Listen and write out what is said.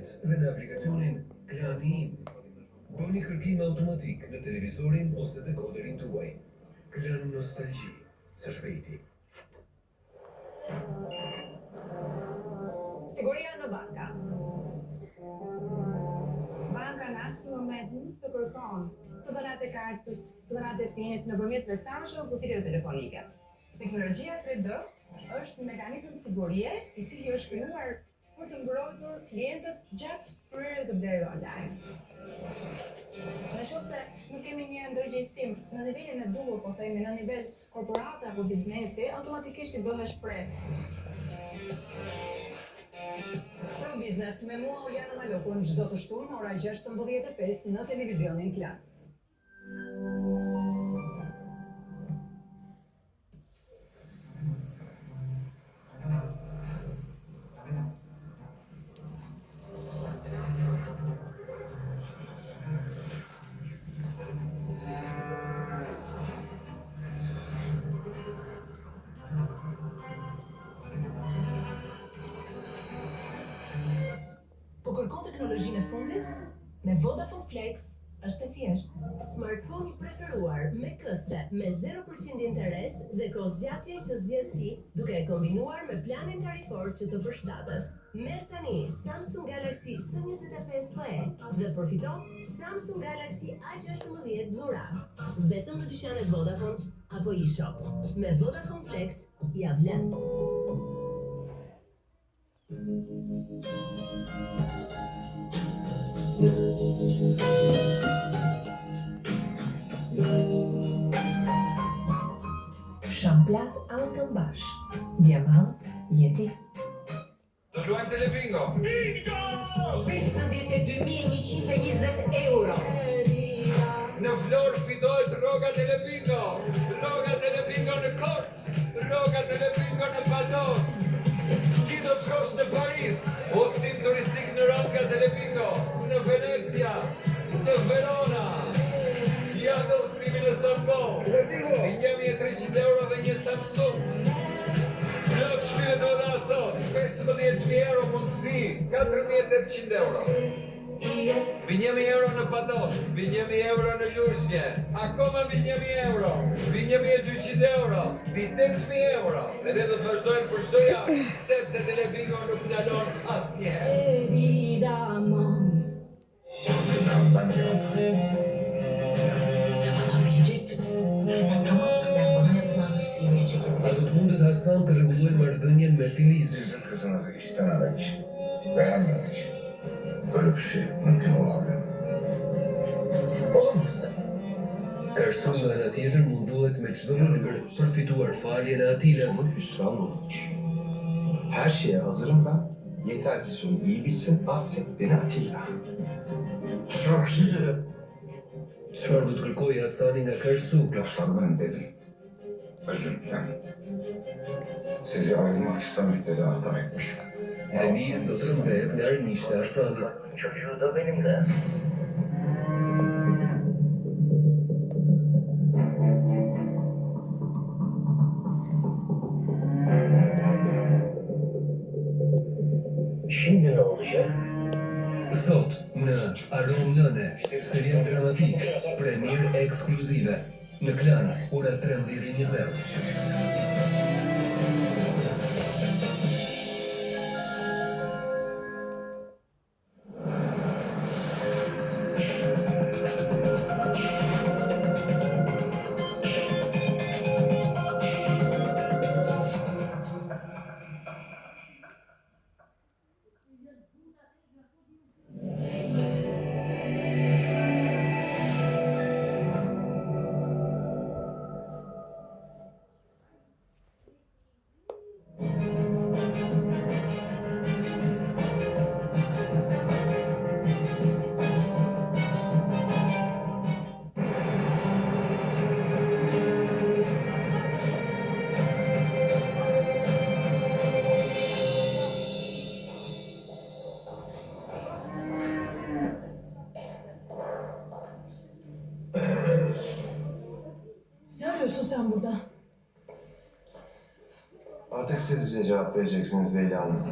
internet dhe në aplikacionin Klani. Bëni kërkim automatik në televizorin ose dekoderin tuaj. Klan Nostalgji, së shpejti. Siguria në banka. Banka në asnjë moment nuk të kërkon të dhënat e kartës, të dhënat e PIN-it nëpërmjet mesazheve apo thirrjeve telefonike. Teknologjia 3D është një mekanizëm sigurie i cili është krijuar për të mbrojtur klientët gjatë kryerjeve të blerjeve online. Nëse nuk kemi një ndërgjegjësim në nivelin e duhur, po themi në nivel korporate apo biznesi, automatikisht i bëhesh prek. Pro Biznes me mua Ojana Malokun çdo të shtunë ora 16:05 në televizionin Klan. Po kërkon teknologjinë e fundit? Me Vodafone Flex është e thjeshtë. Smartphone i preferuar me këste me 0% interes dhe kozgjatje që zgjedh ti, duke e kombinuar me planin tarifor që të përshtatet. Merr tani Samsung Galaxy S25 FE dhe përfito Samsung Galaxy A16 dhuratë. Vetëm në dyqanet Vodafone apo eShop. Me Vodafone Flex ja vlen. Shamplat Alkëmbash, Diamant Jeti. Do luajmë telebingo. Bingo! 52.120 euro. Në Vlorë fitohet rroga telebingo. Rroga telebingo në Korçë. Rroga telebingo në Pados. Ti do të shkosh në Paris. Udhëtim turistik në rroga telebingo. Në Venecia. Në Verona. Ja do udhëtimi në Stamboll. 1.300 euro dhe një Samsung. Plot shpyet o dhe asot, 15.000 euro mundësi, 4.800 euro. 1.000 euro në Pados, 1.000 euro në Lushnje, akoma 1.000 euro, 1.200 euro, 8.000 euro. Dhe ne do të vazhdojmë për çdo javë, sepse telebingo nuk ndalon asnjëherë. A do të mundet Hasan të rregulloj marrëdhënien me Filizin? Sizin kızınızı istememek, beğenmemek böyle bir şey mümkün olamıyor. Olamaz tabii. Kërson nga ana tjetër munduhet me çdo mënyrë për fituar faljen e Atilas. Sonu hüsran olur. Her şeye hazırım ben. Yeter ki sonu iyi bitsin. Affet beni Atilla. Çok iyi. Çfarë do të kërkojë Hasani nga Karsu? Laflarımı dedim. Özür dilerim. Sizi ayırmak istemekle de hata etmişim. Deniz do të rëmbehet nga armiqtë e Hasanit. Çocuğu da benim de. Şimdi ne olacak? Sot në Aron Nëne, serial dramatik, premier ekskluzive në Klan, ora 13:20. Sen burada. Artık siz bize cevap vereceksiniz Leyla Hanım.